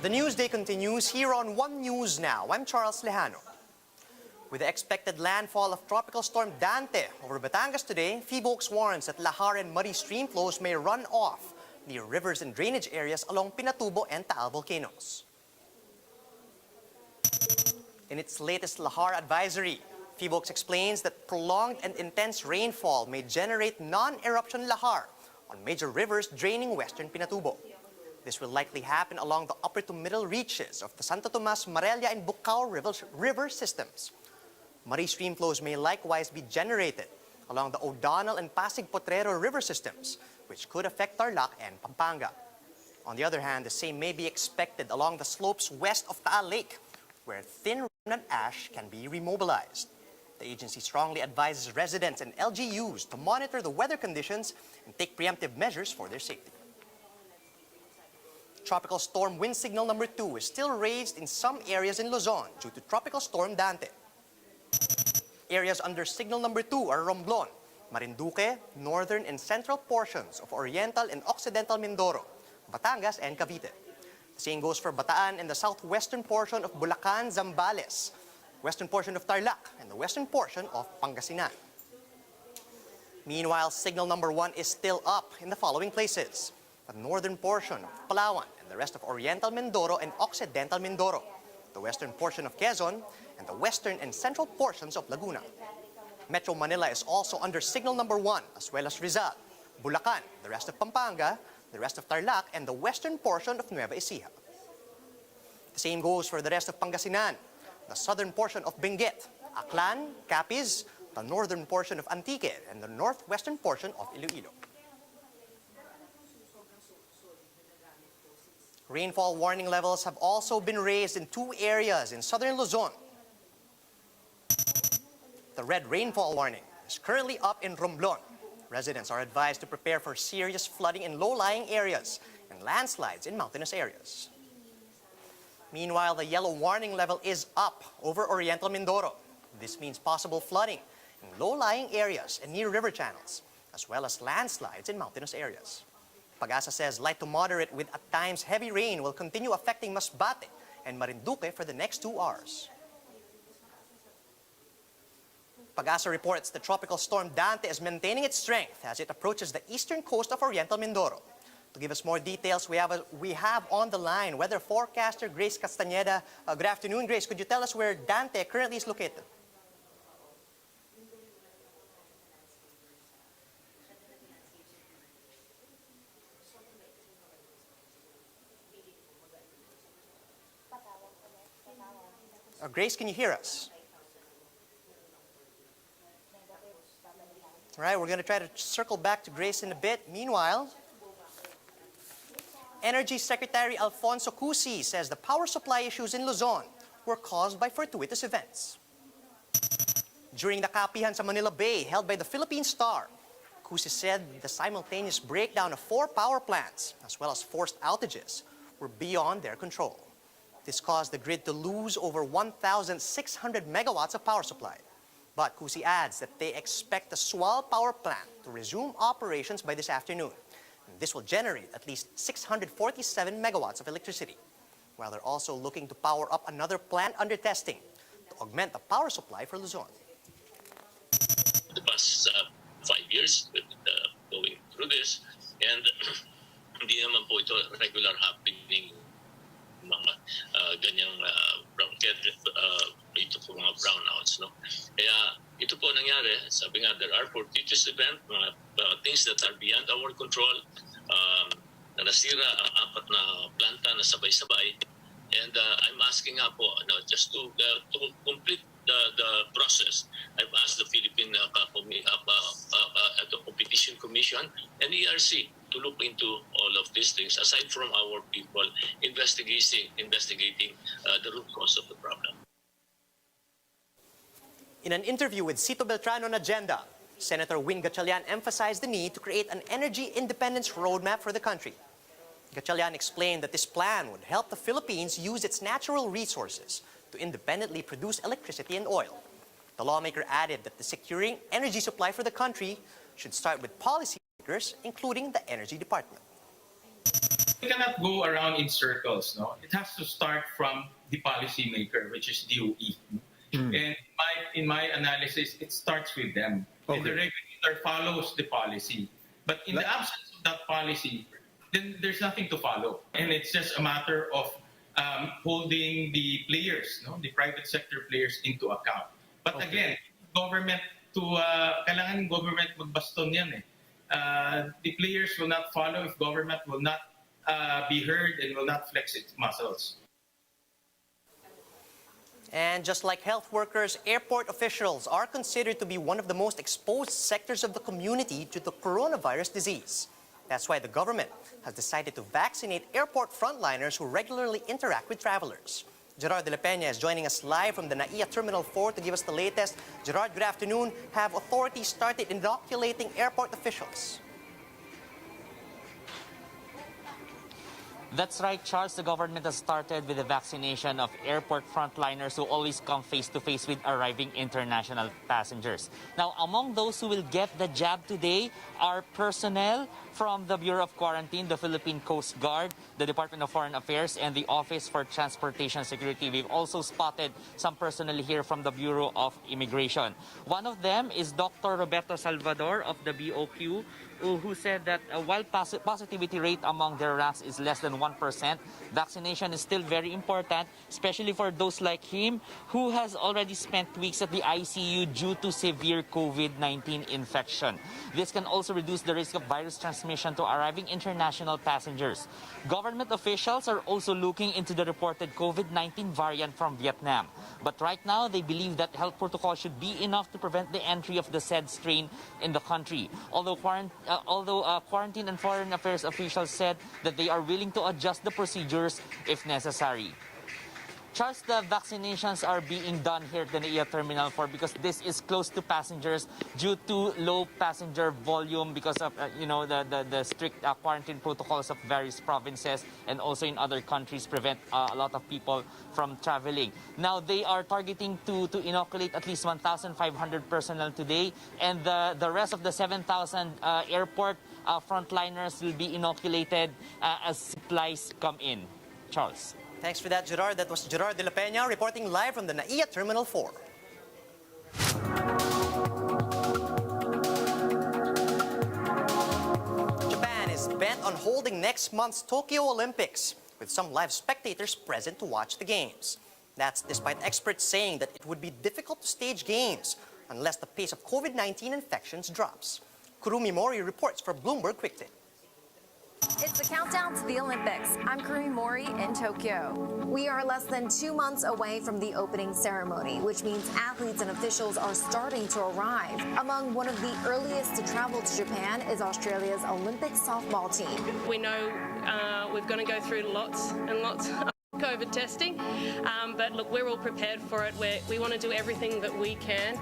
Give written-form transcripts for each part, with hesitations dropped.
The news day continues here on One News Now. I'm Charles Lejano. With the expected landfall of Tropical Storm Dante over Batangas today, PHIVOLCS warns that lahar and muddy stream flows may run off near rivers and drainage areas along Pinatubo and Taal volcanoes. In its latest lahar advisory, PHIVOLCS explains that prolonged and intense rainfall may generate non-eruption lahar on major rivers draining western Pinatubo. This will likely happen along the upper to middle reaches of the Santo Tomas, Marella, and Bucao river systems. Muddy stream flows may likewise be generated along the O'Donnell and Pasig Potrero river systems, which could affect Tarlac and Pampanga. On the other hand, the same may be expected along the slopes west of Taal Lake, where thin remnant ash can be remobilized. The agency strongly advises residents and LGUs to monitor the weather conditions and take preemptive measures for their safety. Tropical storm wind signal number 2 is still raised in some areas in Luzon due to Tropical Storm Dante. Areas under signal number 2 are Romblon, Marinduque, northern and central portions of Oriental and Occidental Mindoro, Batangas, and Cavite. The same goes for Bataan and the southwestern portion of Bulacan, Zambales, western portion of Tarlac, and the western portion of Pangasinan. Meanwhile, signal number 1 is still up in the following places: the northern portion of Palawan and the rest of Oriental Mindoro and Occidental Mindoro, the western portion of Quezon, and the western and central portions of Laguna. Metro Manila is also under signal number 1, as well as Rizal, Bulacan, the rest of Pampanga, the rest of Tarlac, and the western portion of Nueva Ecija. The same goes for the rest of Pangasinan, the southern portion of Benguet, Aklan, Capiz, the northern portion of Antique, and the northwestern portion of Iloilo. Rainfall warning levels have also been raised in 2 areas in southern Luzon. The red rainfall warning is currently up in Romblon. Residents are advised to prepare for serious flooding in low-lying areas and landslides in mountainous areas. Meanwhile, the yellow warning level is up over Oriental Mindoro. This means possible flooding in low-lying areas and near river channels, as well as landslides in mountainous areas. Pag-asa says light to moderate with at times heavy rain will continue affecting Masbate and Marinduque for the next 2 hours. Pag-asa reports the Tropical Storm Dante is maintaining its strength as it approaches the eastern coast of Oriental Mindoro. To give us more details, we have on the line weather forecaster Grace Castañeda. Good afternoon, Grace. Could you tell us where Dante currently is located? Grace, can you hear us? All right, we're going to try to circle back to Grace in a bit. Meanwhile, Energy Secretary Alfonso Cusi says the power supply issues in Luzon were caused by fortuitous events. During the kapihan sa Manila Bay held by the Philippine Star, Cusi said the simultaneous breakdown of 4 power plants, as well as forced outages, were beyond their control. This caused the grid to lose over 1,600 megawatts of power supply. But Cusi adds that they expect the Sual power plant to resume operations by this afternoon. And this will generate at least 647 megawatts of electricity, while they're also looking to power up another plant under testing to augment the power supply for Luzon. The past 5 years with going through this, and hindi naman po ito regular happening mga ganyang ito po mga brownouts, no? Kaya ito po nangyari, sabi nga, there are fortuitous event, mga things that are beyond our control, na nasira ang 4 na planta na sabay-sabay. And I'm asking nga po, just to complete the process, I've asked the Philippine Competition Commission and ERC to look into all of these things, aside from our people investigating the root cause of the problem. In an interview with Cito Beltrán on Agenda, Senator Win Gatchalian emphasized the need to create an energy independence roadmap for the country. Gatchalian explained that this plan would help the Philippines use its natural resources to independently produce electricity and oil. The lawmaker added that the securing energy supply for the country should start with policymakers, including the Energy Department. We cannot go around in circles. No, it has to start from the policymaker, which is DOE. And in my analysis, it starts with them. Okay. And the regulator follows the policy. But in the absence of that policy, then there's nothing to follow. And it's just a matter of holding the players, no, the private sector players into account. But again, government kailangan ng government magbaston yan eh. The players will not follow if government will not be heard and will not flex its muscles. And just like health workers, airport officials are considered to be one of the most exposed sectors of the community to the coronavirus disease. That's why the government has decided to vaccinate airport frontliners who regularly interact with travelers. Gerard de la Peña is joining us live from the NAIA Terminal 4 to give us the latest. Gerard, good afternoon. Have authorities started inoculating airport officials? That's right, Charles. The government has started with the vaccination of airport frontliners who always come face-to-face with arriving international passengers. Now, among those who will get the jab today are personnel from the Bureau of Quarantine, the Philippine Coast Guard, the Department of Foreign Affairs, and the Office for Transportation Security. We've also spotted some personnel here from the Bureau of Immigration. One of them is Dr. Roberto Salvador of the BOQ, who said that while positivity rate among their ranks is less than 1%, vaccination is still very important, especially for those like him who has already spent weeks at the ICU due to severe COVID-19 infection. This can also reduce the risk of virus transmission to arriving international passengers. Government officials are also looking into the reported COVID-19 variant from Vietnam. But right now, they believe that health protocols should be enough to prevent the entry of the said strain in the country. Although Quarantine and Foreign Affairs officials said that they are willing to adjust the procedures if necessary. Charles, the vaccinations are being done here at the NAIA Terminal 4 because this is close to passengers due to low passenger volume because of the strict quarantine protocols of various provinces and also in other countries prevent a lot of people from traveling. Now they are targeting to inoculate at least 1,500 personnel today, and the rest of the 7,000 airport frontliners will be inoculated as supplies come in. Charles. Thanks for that, Gerard. That was Gerard de la Peña reporting live from the NAIA Terminal 4. Japan is bent on holding next month's Tokyo Olympics, with some live spectators present to watch the games. That's despite experts saying that it would be difficult to stage games unless the pace of COVID-19 infections drops. Kurumi Mori reports for Bloomberg Quick Take. It's the countdown to the Olympics. I'm Kurumi Mori in Tokyo. We are less than 2 months away from the opening ceremony, which means athletes and officials are starting to arrive. Among one of the earliest to travel to Japan is Australia's Olympic softball team. We know we're going to go through lots and lots of COVID testing, but look, we're all prepared for it. We want to do everything that we can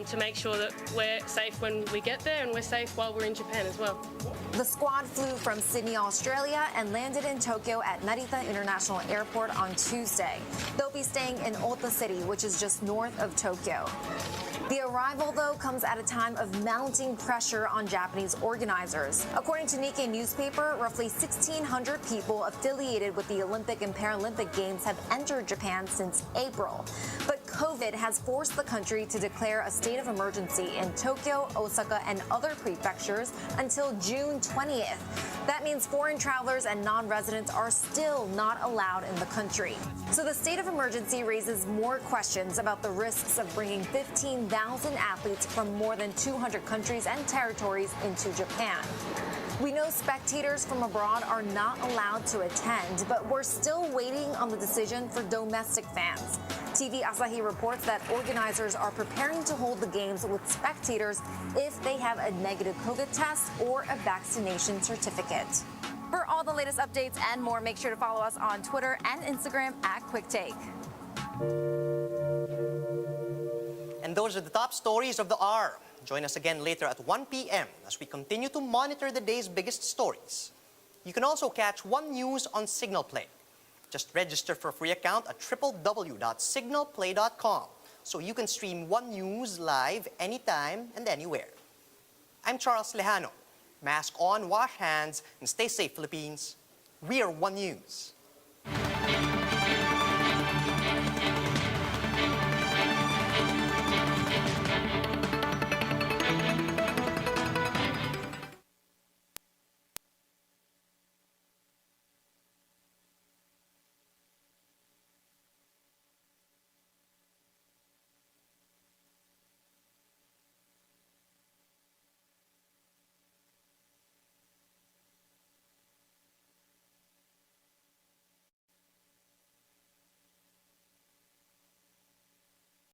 to make sure that we're safe when we get there and we're safe while we're in Japan as well. The squad flew from Sydney, Australia and landed in Tokyo at Narita International Airport on Tuesday. They'll be staying in Ota City, which is just north of Tokyo. The arrival, though, comes at a time of mounting pressure on Japanese organizers. According to Nikkei newspaper, roughly 1,600 people affiliated with the Olympic and Paralympic Games have entered Japan since April. But COVID has forced the country to declare a state of emergency in Tokyo, Osaka, and other prefectures until June 20th. That means foreign travelers and non-residents are still not allowed in the country. So the state of emergency raises more questions about the risks of bringing 15,000 athletes from more than 200 countries and territories into Japan. We know spectators from abroad are not allowed to attend, but we're still waiting on the decision for domestic fans. TV Asahi reports that organizers are preparing to hold the games with spectators if they have a negative COVID test or a vaccination certificate. For all the latest updates and more, make sure to follow us on Twitter and Instagram at QuickTake. And those are the top stories of the hour. Join us again later at 1 p.m. as we continue to monitor the day's biggest stories. You can also catch One News on Signal Play. Just register for a free account at www.signalplay.com so you can stream One News live anytime and anywhere. I'm Charles Lejano. Mask on, wash hands, and stay safe, Philippines. We are One News.